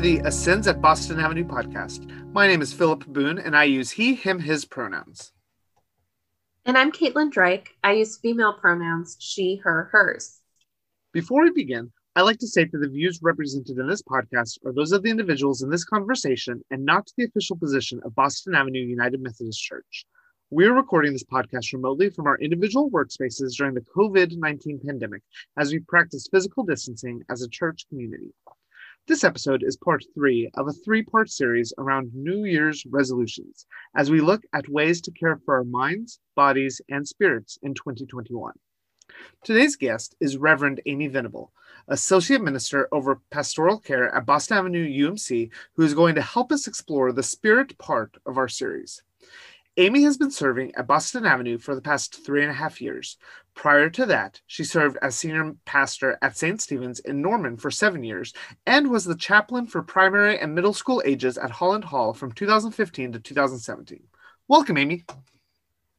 the Ascends at Boston Avenue podcast. My name is Philip Boone, and I use he, him, his pronouns. And I'm Caitlin Drake. I use female pronouns, she, her, hers. Before we begin, I'd like to state that the views represented in this podcast are those of the individuals in this conversation and not the official position of Boston Avenue United Methodist Church. We're recording this podcast remotely from our individual workspaces during the COVID-19 pandemic as we practice physical distancing as a church community. This episode is part 3 of a 3-part series around New Year's resolutions as we look at ways to care for our minds, bodies, and spirits in 2021. Today's guest is Reverend Amy Venable, Associate Minister over Pastoral Care at Boston Avenue UMC, who is going to help us explore the spirit part of our series. Amy has been serving at Boston Avenue for the past 3.5 years. Prior to that, she served as senior pastor at St. Stephen's in Norman for 7 years and was the chaplain for primary and middle school ages at Holland Hall from 2015 to 2017. Welcome, Amy.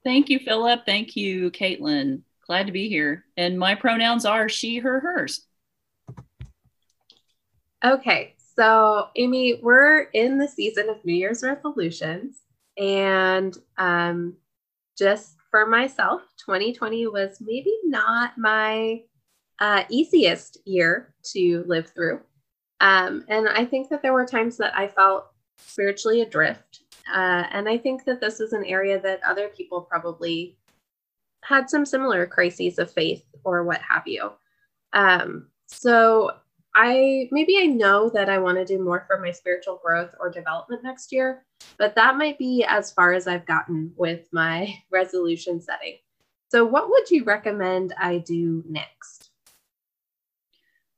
Thank you, Philip. Thank you, Caitlin. Glad to be here. And my pronouns are she, her, hers. Okay, so Amy, we're in the season of New Year's resolutions. And just for myself, 2020 was maybe not my easiest year to live through. And I think that there were times that I felt spiritually adrift. And I think that this is an area that other people probably had some similar crises of faith or what have you. So I know that I want to do more for my spiritual growth or development next year, but that might be as far as I've gotten with my resolution setting. So what would you recommend I do next?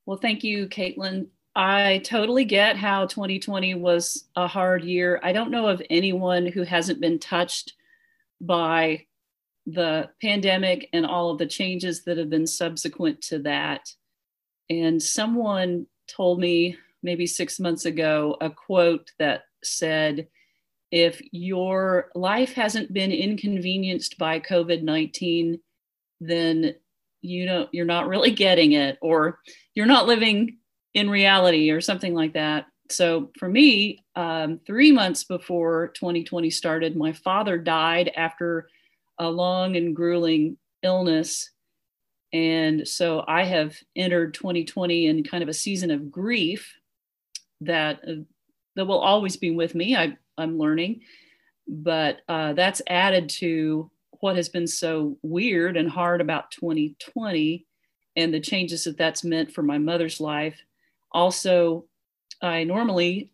Well, thank you, Caitlin. I totally get how 2020 was a hard year. I don't know of anyone who hasn't been touched by the pandemic and all of the changes that have been subsequent to that. And someone told me maybe 6 months ago a quote that said, if your life hasn't been inconvenienced by COVID-19, then you're not really getting it, or you're not living in reality, or something like that. So for me, 3 months before 2020 started, my father died after a long and grueling illness. And so I have entered 2020 in kind of a season of grief that will always be with me. I'm learning, but that's added to what has been so weird and hard about 2020 and the changes that that's meant for my mother's life. Also, I normally,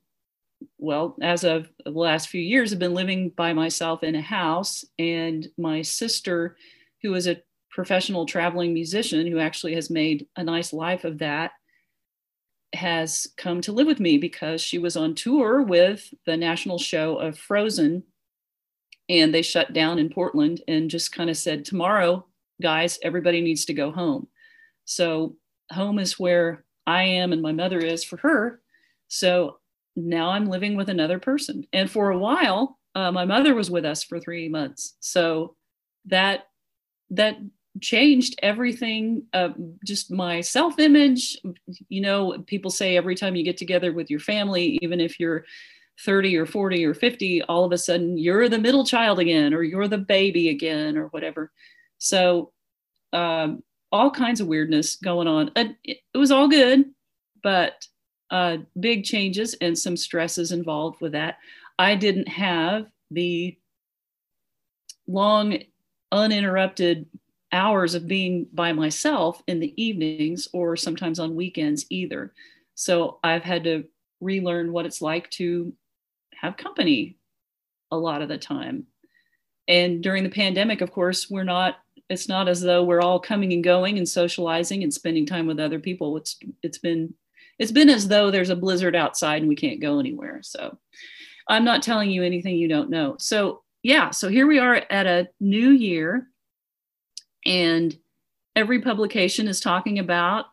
as of the last few years, have been living by myself in a house, and my sister, who is a professional traveling musician who actually has made a nice life of that, has come to live with me because she was on tour with the national show of Frozen, and they shut down in Portland and just kind of said, tomorrow, guys, everybody needs to go home. So home is where I am and my mother is for her. So now I'm living with another person. And for a while, my mother was with us for 3 months. So that changed everything, just my self-image. People say every time you get together with your family, even if you're 30 or 40 or 50, all of a sudden you're the middle child again, or you're the baby again, or whatever. So all kinds of weirdness going on. It was all good, but big changes and some stresses involved with that. I didn't have the long, uninterrupted hours of being by myself in the evenings or sometimes on weekends either. So I've had to relearn what it's like to have company a lot of the time. And during the pandemic, of course, it's not as though we're all coming and going and socializing and spending time with other people. It's been as though there's a blizzard outside and we can't go anywhere. So I'm not telling you anything you don't know. So here we are at a new year, and every publication is talking about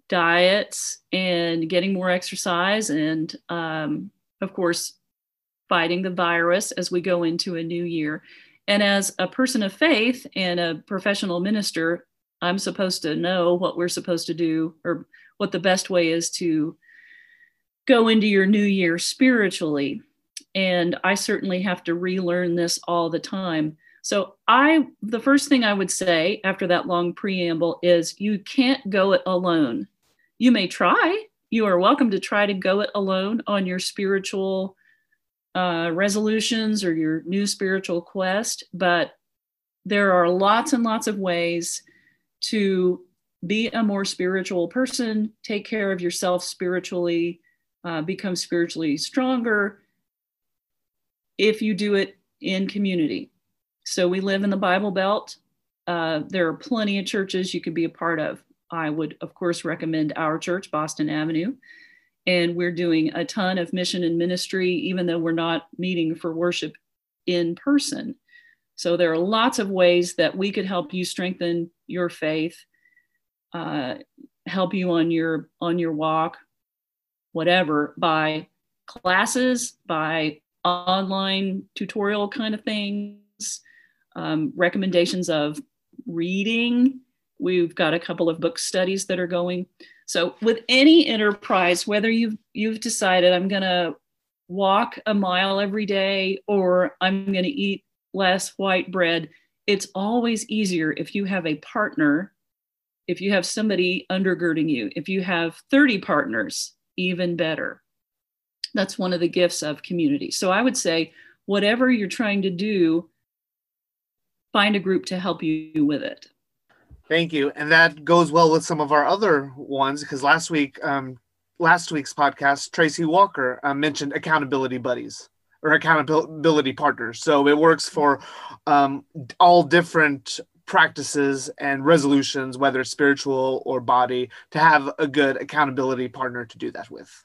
diets and getting more exercise and, of course, fighting the virus as we go into a new year. And as a person of faith and a professional minister, I'm supposed to know what we're supposed to do or what the best way is to go into your new year spiritually. And I certainly have to relearn this all the time. So the first thing I would say after that long preamble is you can't go it alone. You may try. You are welcome to try to go it alone on your spiritual resolutions or your new spiritual quest, but there are lots and lots of ways to be a more spiritual person, take care of yourself spiritually, become spiritually stronger if you do it in community. So we live in the Bible Belt. There are plenty of churches you could be a part of. I would, of course, recommend our church, Boston Avenue. And we're doing a ton of mission and ministry, even though we're not meeting for worship in person. So there are lots of ways that we could help you strengthen your faith, help you on your walk, whatever, by classes, by online tutorial kind of things, recommendations of reading. We've got a couple of book studies that are going. So with any enterprise, whether you've decided I'm going to walk a mile every day or I'm going to eat less white bread, it's always easier if you have a partner, if you have somebody undergirding you. If you have 30 partners, even better. That's one of the gifts of community. So I would say, whatever you're trying to do, find a group to help you with it. Thank you. And that goes well with some of our other ones, because last week's podcast, Tracy Walker mentioned accountability buddies or accountability partners. So it works for all different practices and resolutions, whether it's spiritual or body, to have a good accountability partner to do that with.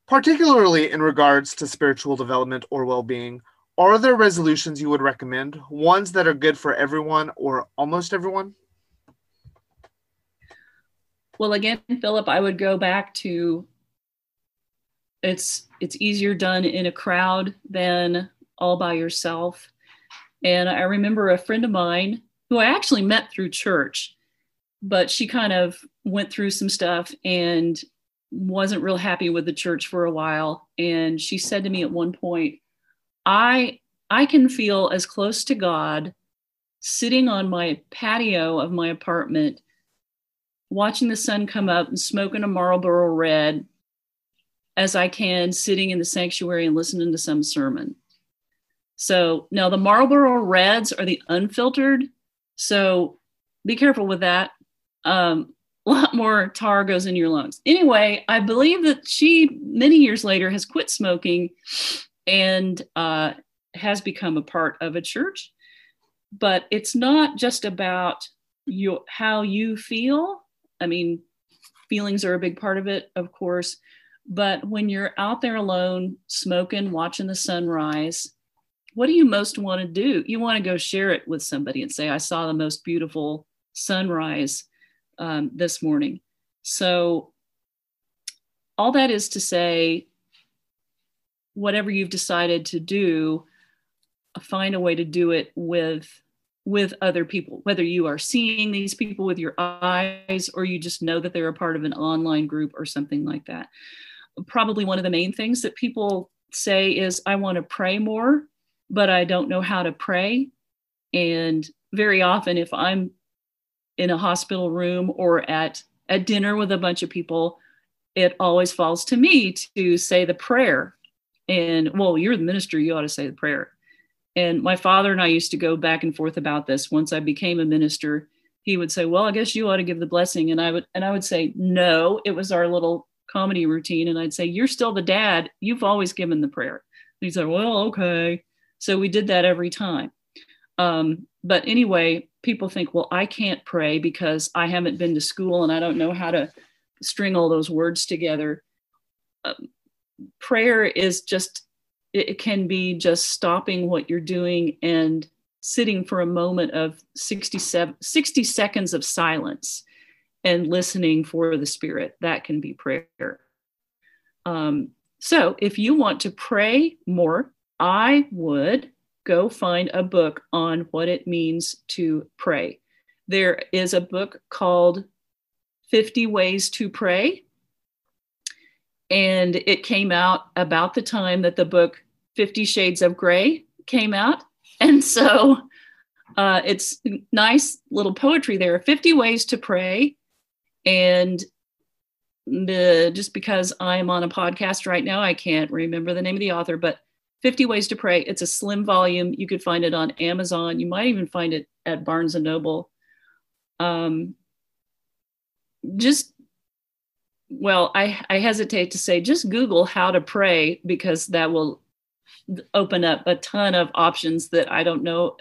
Particularly in regards to spiritual development or well-being, are there resolutions you would recommend, ones that are good for everyone or almost everyone? Well, again, Philip, I would go back to it's easier done in a crowd than all by yourself. And I remember a friend of mine who I actually met through church, but she kind of went through some stuff and wasn't real happy with the church for a while. And she said to me at one point, I can feel as close to God sitting on my patio of my apartment, watching the sun come up and smoking a Marlboro Red as I can sitting in the sanctuary and listening to some sermon. So now the Marlboro Reds are the unfiltered. So be careful with that. A lot more tar goes in your lungs. Anyway, I believe that she, many years later, has quit smoking and has become a part of a church. But it's not just about how you feel. I mean, feelings are a big part of it, of course. But when you're out there alone, smoking, watching the sunrise, what do you most want to do? You want to go share it with somebody and say, I saw the most beautiful sunrise this morning. So all that is to say, whatever you've decided to do, find a way to do it with other people, whether you are seeing these people with your eyes or you just know that they're a part of an online group or something like that. Probably one of the main things that people say is, I want to pray more, but I don't know how to pray. And very often, if I'm in a hospital room or at dinner with a bunch of people, it always falls to me to say the prayer. And, well, you're the minister, you ought to say the prayer. And my father and I used to go back and forth about this. Once I became a minister, he would say, well, I guess you ought to give the blessing. And I would say, no, it was our little comedy routine. And I'd say, you're still the dad. You've always given the prayer. And he'd say, well, okay. So we did that every time. But anyway, people think, well, I can't pray because I haven't been to school and I don't know how to string all those words together. Prayer is just, it can be just stopping what you're doing and sitting for a moment of 60 seconds of silence and listening for the Spirit. That can be prayer. So if you want to pray more, I would go find a book on what it means to pray. There is a book called 50 Ways to Pray. And it came out about the time that the book 50 Shades of Grey came out. And so it's nice little poetry there, 50 ways to pray. And just because I'm on a podcast right now, I can't remember the name of the author, but 50 Ways to Pray. It's a slim volume. You could find it on Amazon. You might even find it at Barnes and Noble. I hesitate to say just Google how to pray, because that will open up a ton of options that I don't know,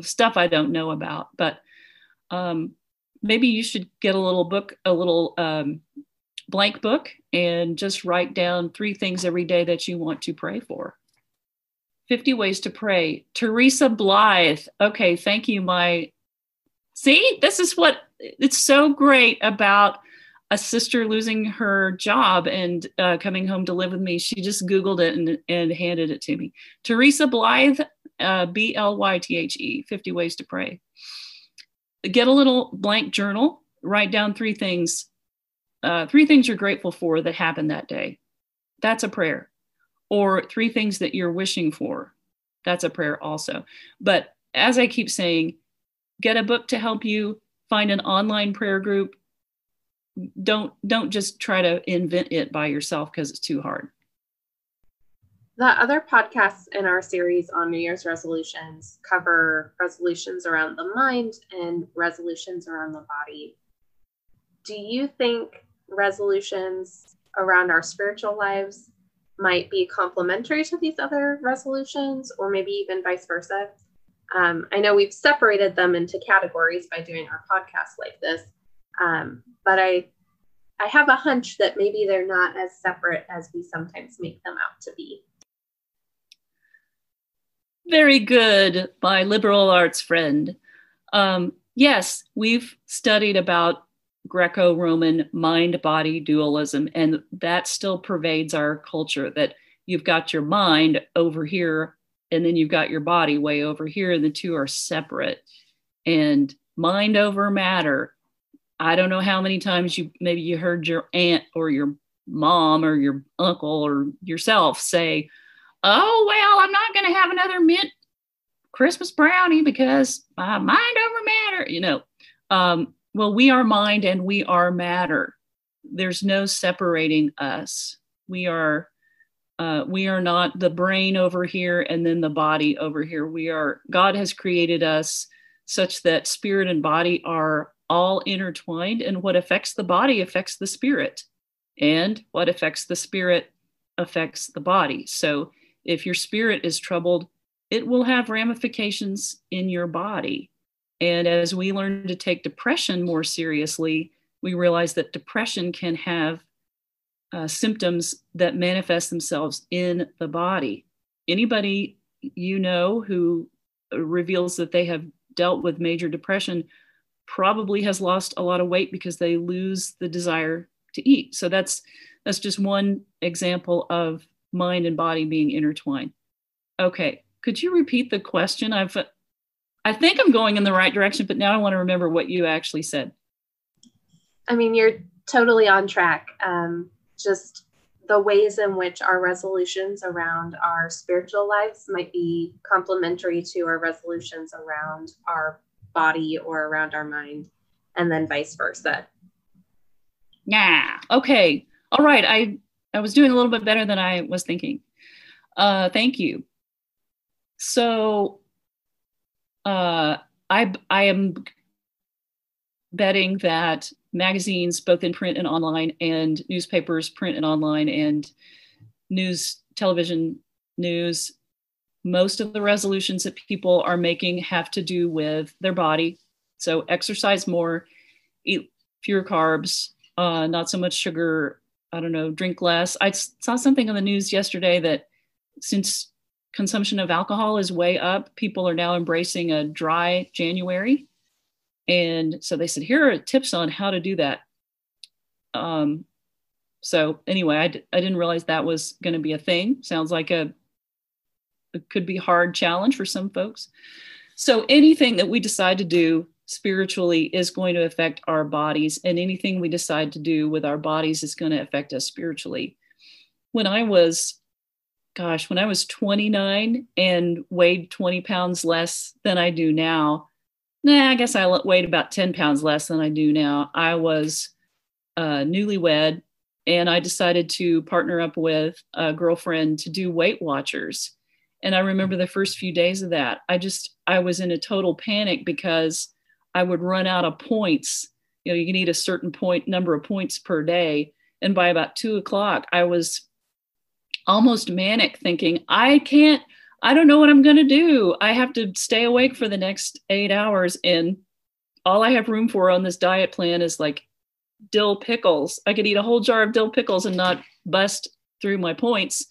stuff I don't know about. But maybe you should get a little blank book, and just write down 3 things every day that you want to pray for. 50 Ways to Pray. Teresa Blythe. Okay, thank you. See, this is what it's so great about a sister losing her job and coming home to live with me. She just Googled it and handed it to me. Teresa Blythe, Blythe, 50 Ways to Pray. Get a little blank journal, write down 3 things. 3 things you're grateful for that happened that day. That's a prayer. Or 3 things that you're wishing for. That's a prayer also. But as I keep saying, get a book to help you, find an online prayer group. Don't just try to invent it by yourself, because it's too hard. The other podcasts in our series on New Year's resolutions cover resolutions around the mind and resolutions around the body. Do you think resolutions around our spiritual lives might be complementary to these other resolutions, or maybe even vice versa? I know we've separated them into categories by doing our podcast like this, but I have a hunch that maybe they're not as separate as we sometimes make them out to be. Very good, my liberal arts friend. Yes, we've studied about Greco-Roman mind-body dualism, and that still pervades our culture, that you've got your mind over here, and then you've got your body way over here, and the two are separate. And mind over matter. I don't know how many times you heard your aunt or your mom or your uncle or yourself say, oh, well, I'm not going to have another mint Christmas brownie because mind over matter, well, we are mind and we are matter. There's no separating us. We are not the brain over here and then the body over here. God has created us such that spirit and body are all intertwined, and what affects the body affects the spirit, and what affects the spirit affects the body. So if your spirit is troubled, it will have ramifications in your body. And as we learn to take depression more seriously, we realize that depression can have symptoms that manifest themselves in the body. Anybody who reveals that they have dealt with major depression probably has lost a lot of weight because they lose the desire to eat. So that's just one example of mind and body being intertwined. Okay, could you repeat the question? I think I'm going in the right direction, but now I want to remember what you actually said. I mean, you're totally on track. Just the ways in which our resolutions around our spiritual lives might be complementary to our resolutions around our body or around our mind, and then vice versa. Yeah. Okay. All right. I was doing a little bit better than I was thinking. Thank you. So I am betting that magazines, both in print and online, and newspapers, print and online, and television news, most of the resolutions that people are making have to do with their body. So exercise more, eat fewer carbs, not so much sugar, drink less. I saw something on the news yesterday that since consumption of alcohol is way up, people are now embracing a dry January. And so they said, here are tips on how to do that. So anyway, I didn't realize that was going to be a thing. Sounds like it could be a hard challenge for some folks. So anything that we decide to do spiritually is going to affect our bodies, and anything we decide to do with our bodies is going to affect us spiritually. When I was 29 and weighed 20 pounds less than I do now, I guess I weighed about 10 pounds less than I do now. I was newlywed, and I decided to partner up with a girlfriend to do Weight Watchers. And I remember the first few days of that, I was in a total panic because I would run out of points. You can eat a certain number of points per day. And by about 2:00, I was almost manic, thinking, I don't know what I'm going to do. I have to stay awake for the next 8 hours. And all I have room for on this diet plan is like dill pickles. I could eat a whole jar of dill pickles and not bust through my points.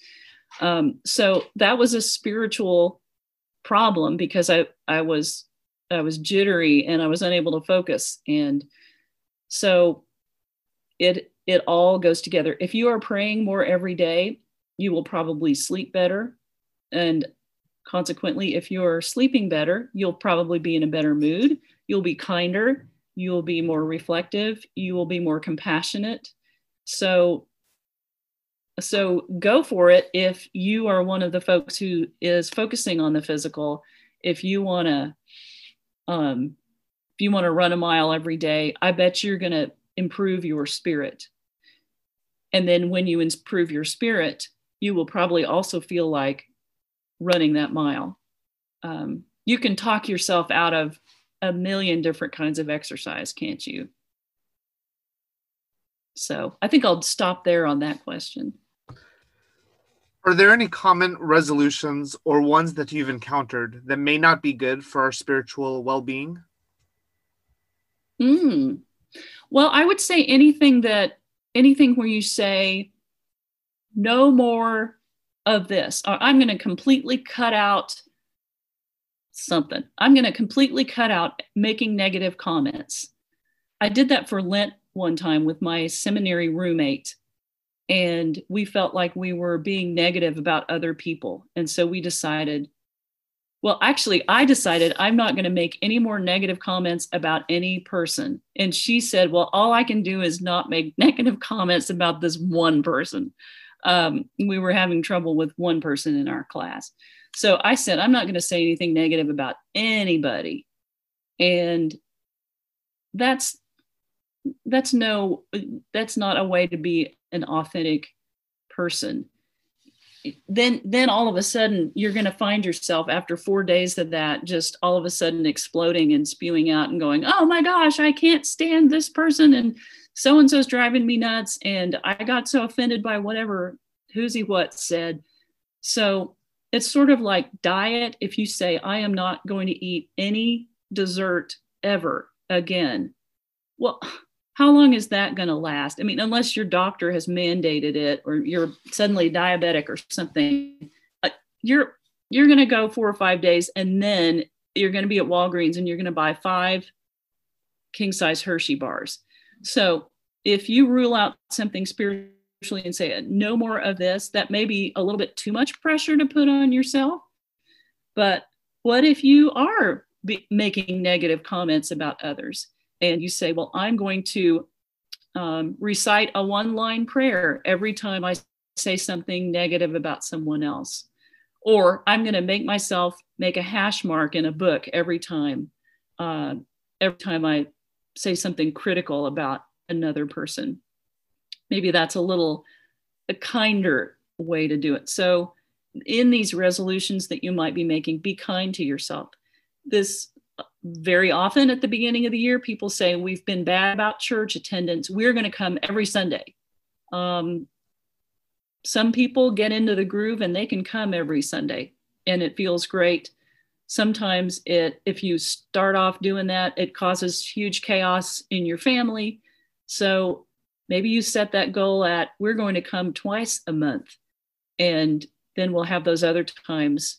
So that was a spiritual problem because I was jittery and I was unable to focus. And so it all goes together. If you are praying more every day, you will probably sleep better. And consequently, if you're sleeping better, you'll probably be in a better mood. You'll be kinder. You'll be more reflective. You will be more compassionate. So go for it. If you are one of the folks who is focusing on the physical, if you want to run a mile every day, I bet you're going to improve your spirit. And then when you improve your spirit, you will probably also feel like running that mile. You can talk yourself out of a million different kinds of exercise, can't you? So I think I'll stop there on that question. Are there any common resolutions or ones that you've encountered that may not be good for our spiritual well-being? Well, I would say anything where you say, no more of this, or I'm going to completely cut out something. I'm going to completely cut out making negative comments. I did that for Lent one time with my seminary roommate, and we felt like we were being negative about other people. And so we decided, I decided I'm not going to make any more negative comments about any person. And she said, well, all I can do is not make negative comments about this one person. We were having trouble with one person in our class. So I said, I'm not going to say anything negative about anybody. And that's not a way to be an authentic person. Then all of a sudden you're going to find yourself after 4 days of that, just all of a sudden exploding and spewing out and going, oh my gosh, I can't stand this person. And so-and-so's driving me nuts. And I got so offended by whatever what said. So it's sort of like diet. If you say, I am not going to eat any dessert ever again, well, how long is that going to last? I mean, unless your doctor has mandated it or you're suddenly diabetic or something, you're going to go 4 or 5 days and then you're going to be at Walgreens and you're going to buy 5 king-size Hershey bars. So if you rule out something spiritually and say, no more of this, that may be a little bit too much pressure to put on yourself. But what if you are making negative comments about others? And you say, well, I'm going to recite a 1-line prayer every time I say something negative about someone else. Or I'm going to make myself make a hash mark in a book every time I say something critical about another person. Maybe that's a kinder way to do it. So in these resolutions that you might be making, be kind to yourself. This very often at the beginning of the year, people say, we've been bad about church attendance. We're going to come every Sunday. Some people get into the groove and they can come every Sunday and it feels great. Sometimes if you start off doing that, it causes huge chaos in your family. So maybe you set that goal at, we're going to come twice a month, and then we'll have those other times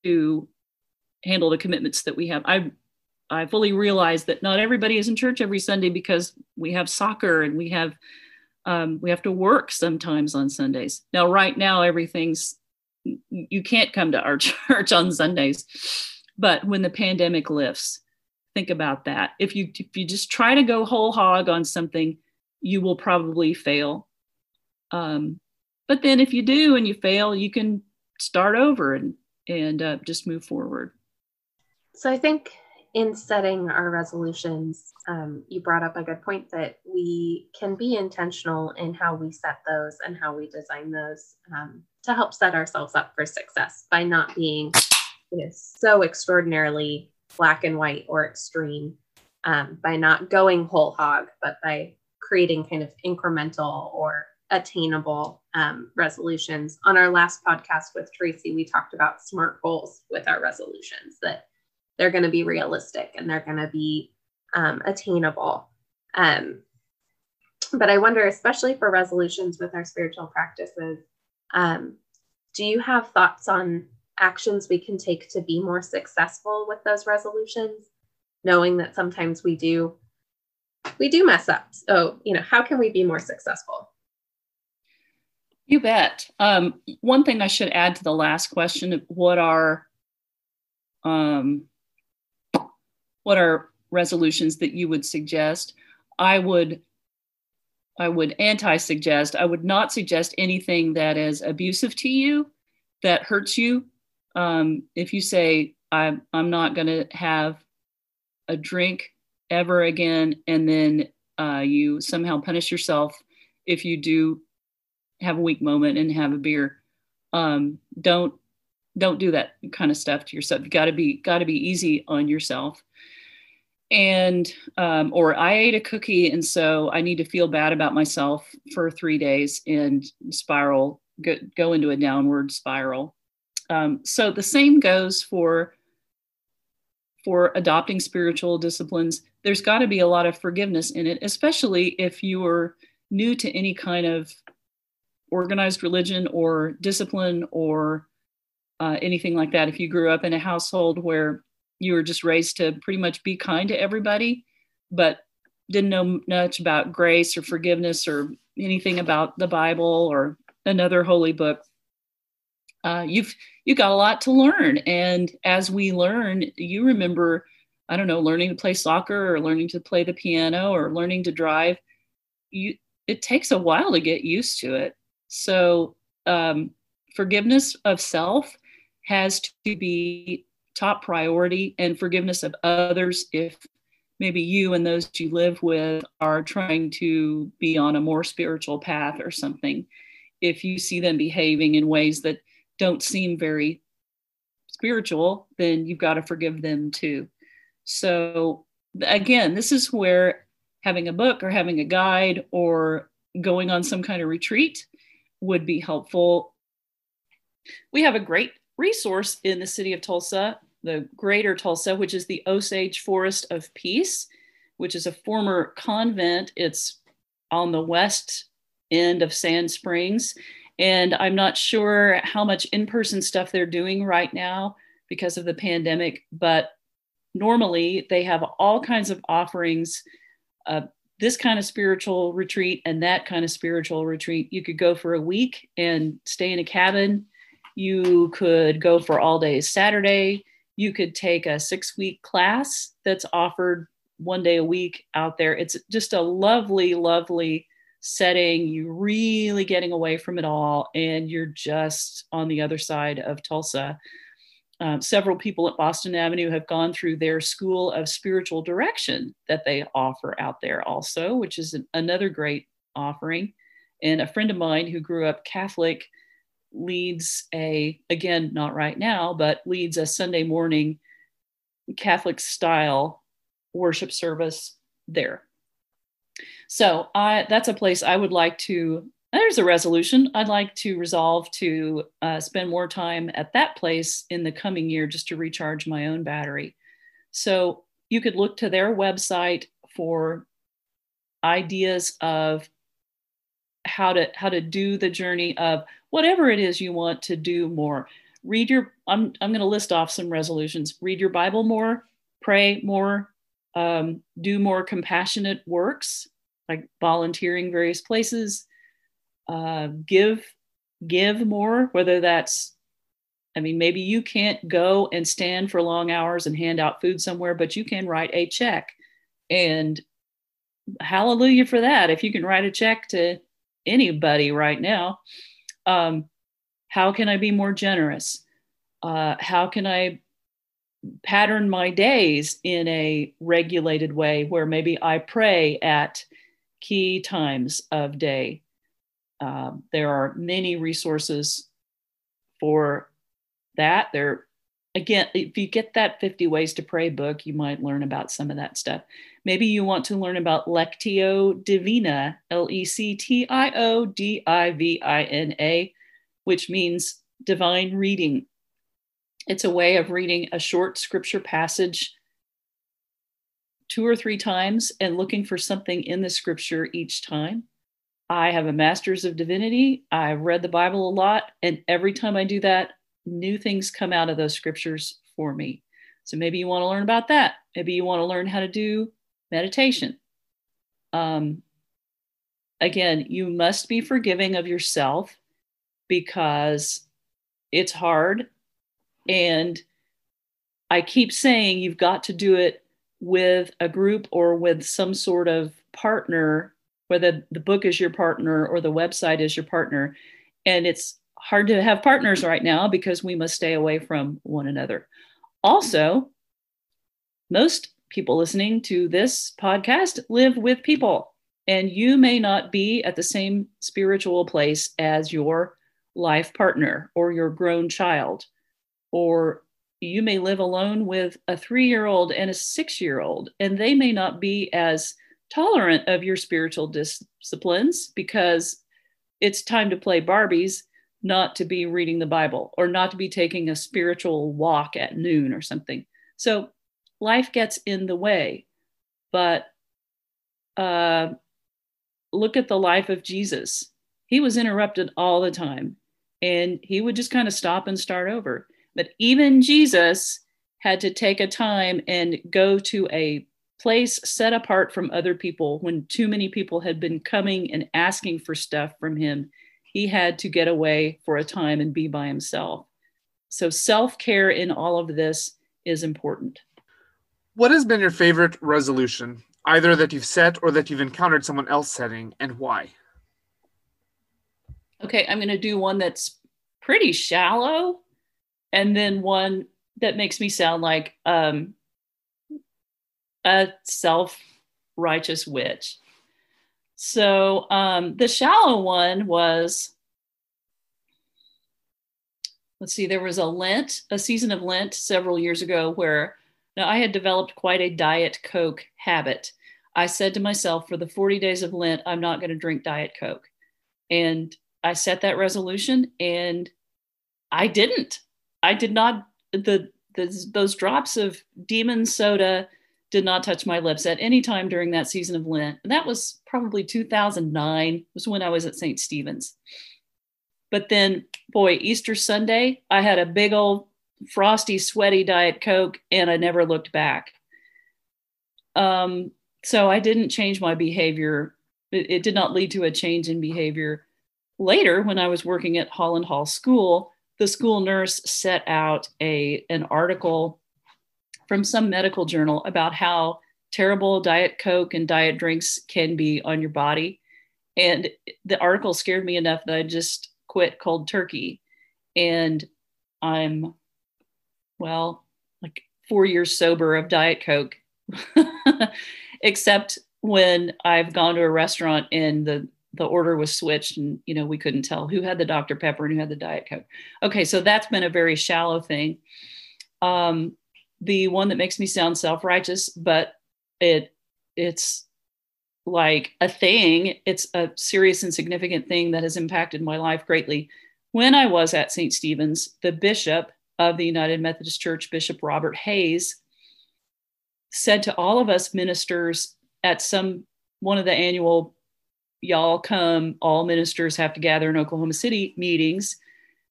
to handle the commitments that we have. I fully realize that not everybody is in church every Sunday because we have soccer and we have to work sometimes on Sundays. Now, right now, you can't come to our church on Sundays, but when the pandemic lifts, think about that. If you just try to go whole hog on something, you will probably fail. But then if you do and you fail, you can start over and just move forward. So I think in setting our resolutions, you brought up a good point that we can be intentional in how we set those and how we design those to help set ourselves up for success by not being so extraordinarily black and white or extreme, by not going whole hog, but by creating kind of incremental or attainable resolutions. On our last podcast with Tracy, we talked about SMART goals with our resolutions, that they're going to be realistic and they're going to be attainable. But I wonder, especially for resolutions with our spiritual practices, do you have thoughts on actions we can take to be more successful with those resolutions, knowing that sometimes we do mess up? So, how can we be more successful? You bet. One thing I should add to the last question, what are resolutions that you would suggest? I would anti-suggest. I would not suggest anything that is abusive to you, that hurts you. If you say, I'm not going to have a drink ever again, and then you somehow punish yourself if you do have a weak moment and have a beer, don't do that kind of stuff to yourself. You got to be easy on yourself. And or I ate a cookie, and so I need to feel bad about myself for 3 days and go into a downward spiral. So the same goes for adopting spiritual disciplines. There's got to be a lot of forgiveness in it, especially if you're new to any kind of organized religion or discipline or anything like that. If you grew up in a household where you were just raised to pretty much be kind to everybody, but didn't know much about grace or forgiveness or anything about the Bible or another holy book, you've got a lot to learn. And as we learn, you remember, I don't know, learning to play soccer or learning to play the piano or learning to drive. It takes a while to get used to it. So forgiveness of self has to be top priority, and forgiveness of others if maybe you and those you live with are trying to be on a more spiritual path or something. If you see them behaving in ways that don't seem very spiritual, then you've got to forgive them too. So again, this is where having a book or having a guide or going on some kind of retreat would be helpful. We have a great resource in the city of Tulsa, the Greater Tulsa, which is the Osage Forest of Peace, which is a former convent. It's on the west end of Sand Springs. And I'm not sure how much in-person stuff they're doing right now because of the pandemic, but normally they have all kinds of offerings, this kind of spiritual retreat and that kind of spiritual retreat. You could go for a week and stay in a cabin. You could go for all day Saturday. You could take a 6-week class that's offered 1 day a week out there. It's just a lovely, lovely setting. You're really getting away from it all, and you're just on the other side of Tulsa. Several people at Boston Avenue have gone through their School of Spiritual Direction that they offer out there also, which is another great offering. And a friend of mine who grew up Catholic leads again, not right now, but leads a Sunday morning Catholic style worship service there. So that's a place I would like to, there's a resolution. I'd like to resolve to spend more time at that place in the coming year just to recharge my own battery. So you could look to their website for ideas of how to do the journey of whatever it is you want to do more. I'm going to list off some resolutions. Read your Bible more, pray more, do more compassionate works like volunteering various places, give more, whether that's I mean, maybe you can't go and stand for long hours and hand out food somewhere, but you can write a check. And hallelujah for that. If you can write a check to anybody right now, how can I be more generous? How can I pattern my days in a regulated way where maybe I pray at key times of day? There are many resources for that. Again, if you get that 50 Ways to Pray book, you might learn about some of that stuff. Maybe you want to learn about Lectio Divina, Lectio Divina, which means divine reading. It's a way of reading a short scripture passage 2 or 3 times and looking for something in the scripture each time. I have a master's of divinity. I've read the Bible a lot, and every time I do that, new things come out of those scriptures for me. So maybe you want to learn about that. Maybe you want to learn how to do meditation. Again, you must be forgiving of yourself because it's hard. And I keep saying you've got to do it with a group or with some sort of partner, whether the book is your partner or the website is your partner. And it's hard to have partners right now because we must stay away from one another. Also, most people listening to this podcast live with people, and you may not be at the same spiritual place as your life partner or your grown child, or you may live alone with a 3-year-old and a 6-year-old, and they may not be as tolerant of your spiritual disciplines because it's time to play Barbies, not to be reading the Bible or not to be taking a spiritual walk at noon or something. So life gets in the way, but look at the life of Jesus. He was interrupted all the time, and he would just kind of stop and start over. But even Jesus had to take a time and go to a place set apart from other people when too many people had been coming and asking for stuff from him. He had to get away for a time and be by himself. So self-care in all of this is important. What has been your favorite resolution, either that you've set or that you've encountered someone else setting, and why? Okay, I'm going to do one that's pretty shallow and then one that makes me sound like a self-righteous witch. So the shallow one was, there was a season of Lent several years ago where now I had developed quite a Diet Coke habit. I said to myself, for the 40 days of Lent, I'm not going to drink Diet Coke. And I set that resolution and I didn't. I did not, those drops of demon soda did not touch my lips at any time during that season of Lent. And that was probably 2009, was when I was at St. Stephen's. But then, boy, Easter Sunday, I had a big old frosty, sweaty Diet Coke and I never looked back. So I didn't change my behavior. It did not lead to a change in behavior. Later, when I was working at Holland Hall School, the school nurse set out an article from some medical journal about how terrible Diet Coke and diet drinks can be on your body. And the article scared me enough that I just quit cold turkey. And I'm, like 4 years sober of Diet Coke, except when I've gone to a restaurant and the order was switched and, we couldn't tell who had the Dr. Pepper and who had the Diet Coke. Okay, so that's been a very shallow thing. The one that makes me sound self-righteous, but it's like a thing. It's a serious and significant thing that has impacted my life greatly. When I was at St. Stephen's, the bishop of the United Methodist Church, Bishop Robert Hayes, said to all of us ministers at one of the annual y'all come, all ministers have to gather in Oklahoma City meetings.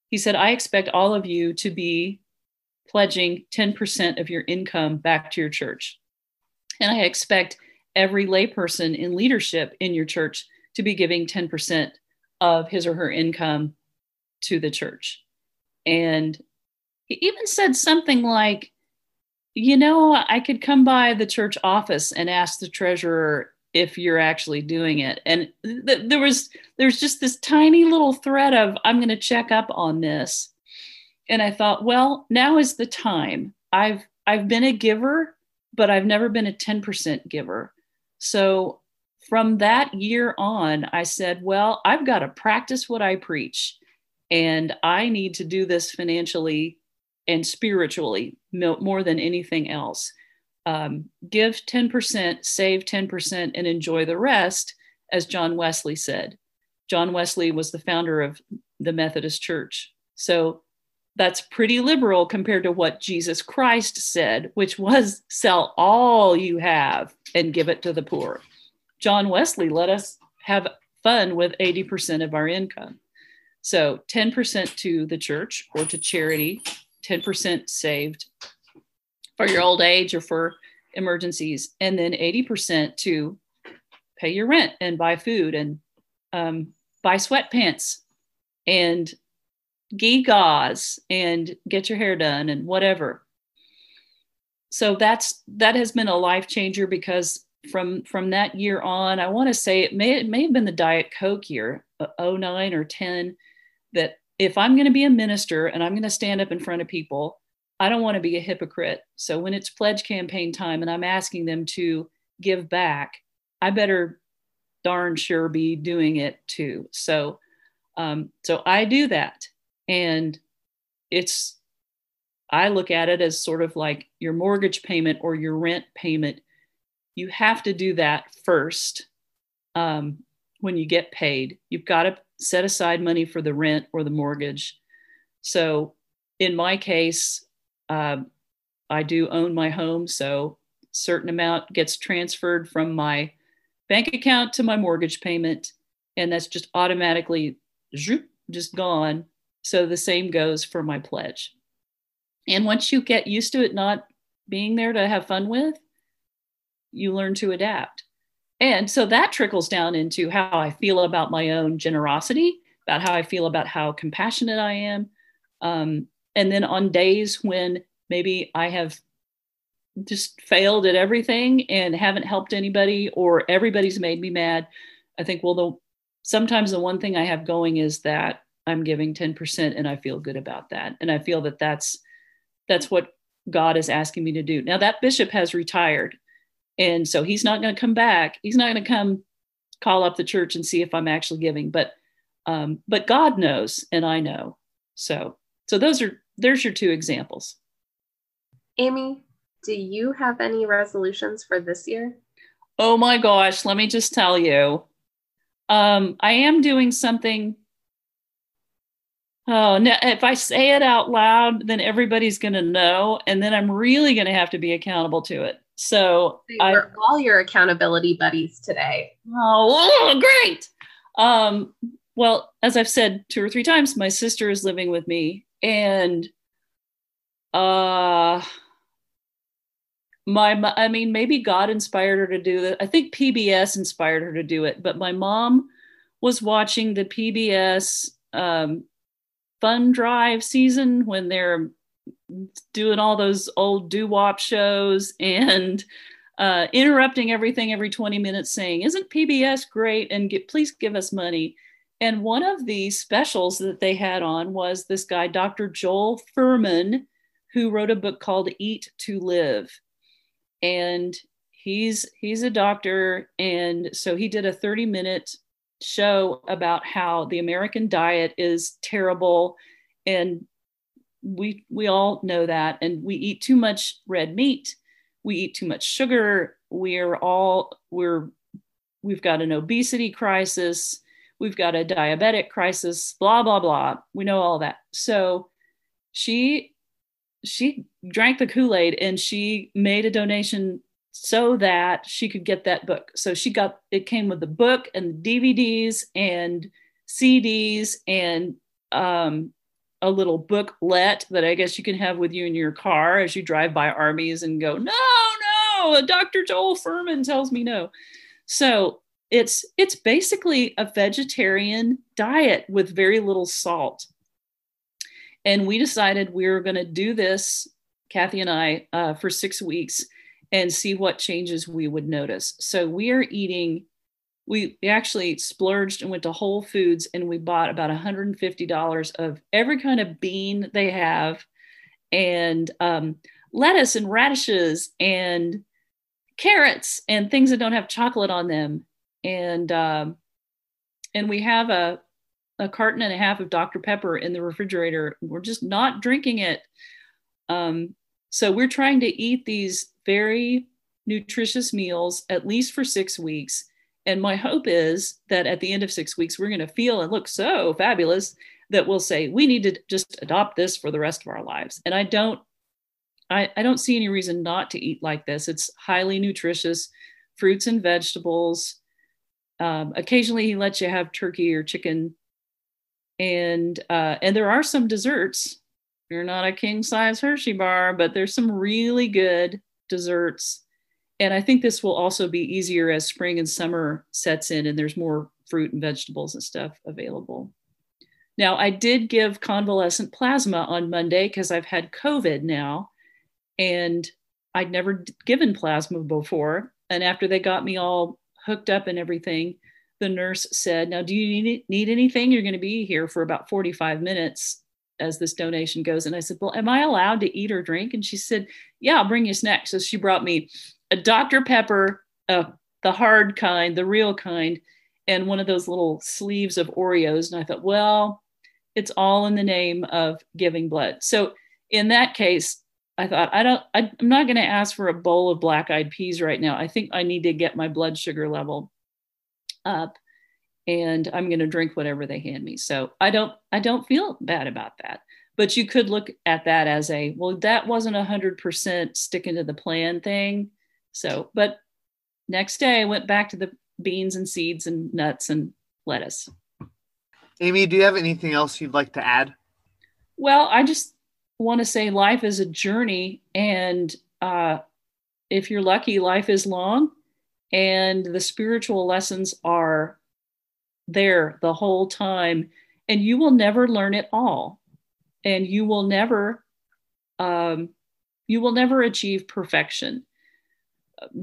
He said, I expect all of you to be pledging 10% of your income back to your church. And I expect every layperson in leadership in your church to be giving 10% of his or her income to the church. And he even said something like, I could come by the church office and ask the treasurer if you're actually doing it. And there's just this tiny little thread of, I'm going to check up on this. And I thought, well, now is the time. I've been a giver, but I've never been a 10% giver. So from that year on, I said, well, I've got to practice what I preach, and I need to do this financially and spiritually more than anything else. Give 10%, save 10%, and enjoy the rest, as John Wesley said. John Wesley was the founder of the Methodist Church. So that's pretty liberal compared to what Jesus Christ said, which was sell all you have and give it to the poor. John Wesley let us have fun with 80% of our income. So 10% to the church or to charity, 10% saved for your old age or for emergencies, and then 80% to pay your rent and buy food and buy sweatpants and gewgaws and get your hair done and whatever. So that has been a life changer, because from that year on, I want to say it may have been the Diet Coke year, 09 or 10, that if I'm going to be a minister and I'm going to stand up in front of people, I don't want to be a hypocrite. So when it's pledge campaign time and I'm asking them to give back, I better darn sure be doing it too. So I do that. And I look at it as sort of like your mortgage payment or your rent payment. You have to do that first. When you get paid, you've got to set aside money for the rent or the mortgage. So in my case, I do own my home. So a certain amount gets transferred from my bank account to my mortgage payment. And that's just automatically just gone. So the same goes for my pledge. And once you get used to it not being there to have fun with, you learn to adapt. And so that trickles down into how I feel about my own generosity, about how I feel about how compassionate I am. And then on days when maybe I have just failed at everything and haven't helped anybody, or everybody's made me mad, I think, well, sometimes the one thing I have going is that I'm giving 10% and I feel good about that. And I feel that that's what God is asking me to do. Now that bishop has retired, and so he's not going to come back. He's not going to come call up the church and see if I'm actually giving, but God knows, and I know. So there's your two examples. Amy, do you have any resolutions for this year? Oh my gosh, let me just tell you. I am doing something. Oh, no, if I say it out loud, then everybody's going to know, and then I'm really going to have to be accountable to it. So we're all your accountability buddies today. Oh, great. Well, as I've said 2 or 3 times, my sister is living with me, and maybe God inspired her to do that. I think PBS inspired her to do it, but my mom was watching the PBS fund drive season when they're doing all those old doo-wop shows and interrupting everything every 20 minutes saying, isn't PBS great? And please give us money. And one of the specials that they had on was this guy, Dr. Joel Fuhrman, who wrote a book called Eat to Live. And he's a doctor. And so he did a 30-minute show about how the American diet is terrible. And we all know that. And we eat too much red meat. We eat too much sugar. We've got an obesity crisis. We've got a diabetic crisis, blah, blah, blah. We know all that. So she drank the Kool-Aid and she made a donation so that she could get that book. So it came with the book and the DVDs and CDs and a little booklet that I guess you can have with you in your car as you drive by Arby's and go, no, Dr. Joel Fuhrman tells me no. So it's basically a vegetarian diet with very little salt. And we decided we were going to do this, Kathy and I, for 6 weeks and see what changes we would notice. So we are eating, we actually splurged and went to Whole Foods and we bought about $150 of every kind of bean they have, and lettuce and radishes and carrots and things that don't have chocolate on them. And we have a carton and a half of Dr. Pepper in the refrigerator. We're just not drinking it. So we're trying to eat these very nutritious meals, at least for 6 weeks. And my hope is that at the end of 6 weeks, we're going to feel and look so fabulous that we'll say, we need to just adopt this for the rest of our lives. And I don't see any reason not to eat like this. It's highly nutritious, fruits and vegetables. Occasionally he lets you have turkey or chicken. And there are some desserts. You're not a king size Hershey bar, but there's some really good desserts. And I think this will also be easier as spring and summer sets in and there's more fruit and vegetables and stuff available. Now, I did give convalescent plasma on Monday because I've had COVID now, and I'd never given plasma before. And after they got me all hooked up and everything, the nurse said, now, do you need anything? You're going to be here for about 45 minutes as this donation goes. And I said, well, am I allowed to eat or drink? And she said, yeah, I'll bring you snacks. So she brought me a Dr. Pepper, the hard kind, the real kind, and one of those little sleeves of Oreos. And I thought, well, it's all in the name of giving blood. So in that case, I thought, I'm not going to ask for a bowl of black-eyed peas right now. I think I need to get my blood sugar level up, and I'm going to drink whatever they hand me. So I don't feel bad about that. But you could look at that as well, that wasn't 100% sticking to the plan thing. So, but next day I went back to the beans and seeds and nuts and lettuce. Amy, do you have anything else you'd like to add? Well, I just want to say life is a journey, and if you're lucky, life is long, and the spiritual lessons are there the whole time, and you will never learn it all, and you will never achieve perfection.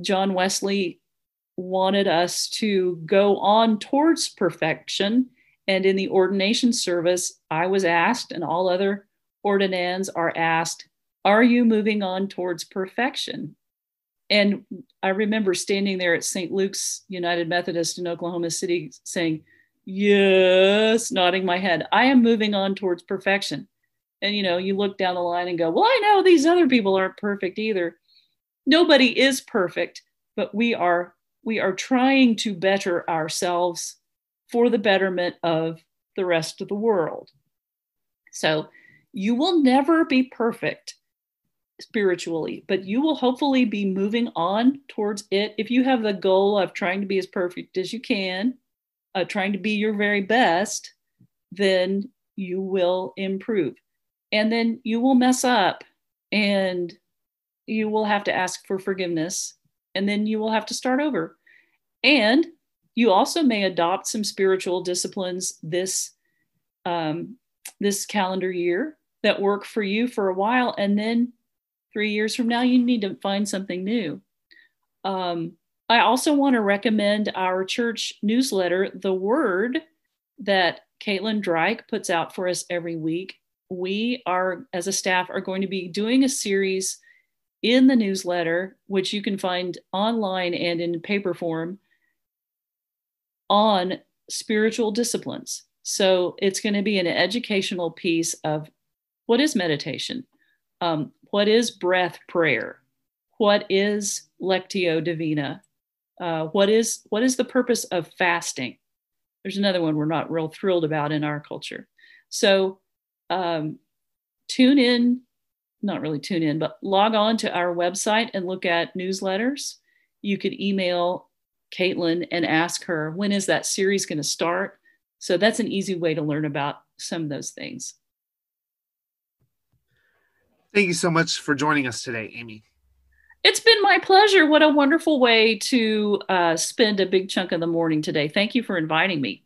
John Wesley wanted us to go on towards perfection, and in the ordination service, I was asked, and all other ordinands are asked, are you moving on towards perfection? And I remember standing there at St. Luke's United Methodist in Oklahoma City saying, yes, nodding my head. I am moving on towards perfection. And, you look down the line and go, well, I know these other people aren't perfect either. Nobody is perfect, but we are trying to better ourselves for the betterment of the rest of the world. So you will never be perfect spiritually, but you will hopefully be moving on towards it. If you have the goal of trying to be as perfect as you can, trying to be your very best, then you will improve. And then you will mess up and you will have to ask for forgiveness, and then you will have to start over. And you also may adopt some spiritual disciplines this calendar year that work for you for a while, and then 3 years from now, you need to find something new. I also want to recommend our church newsletter, The Word, that Caitlin Drake puts out for us every week. We are, as a staff, are going to be doing a series in the newsletter, which you can find online and in paper form, on spiritual disciplines. So it's going to be an educational piece of what is meditation, what is breath prayer, what is Lectio Divina, what is the purpose of fasting. There's another one we're not real thrilled about in our culture. So log on to our website and look at newsletters. You could email Caitlin and ask her, when is that series going to start? So that's an easy way to learn about some of those things. Thank you so much for joining us today, Amy. It's been my pleasure. What a wonderful way to spend a big chunk of the morning today. Thank you for inviting me.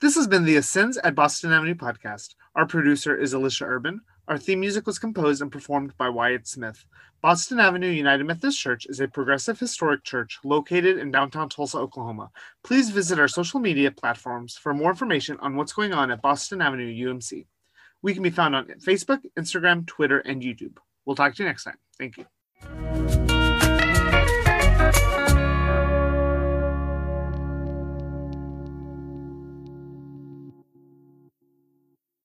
This has been the Ascends at Boston Avenue podcast. Our producer is Alicia Urban. Our theme music was composed and performed by Wyatt Smith. Boston Avenue United Methodist Church is a progressive historic church located in downtown Tulsa, Oklahoma. Please visit our social media platforms for more information on what's going on at Boston Avenue UMC. We can be found on Facebook, Instagram, Twitter, and YouTube. We'll talk to you next time. Thank you.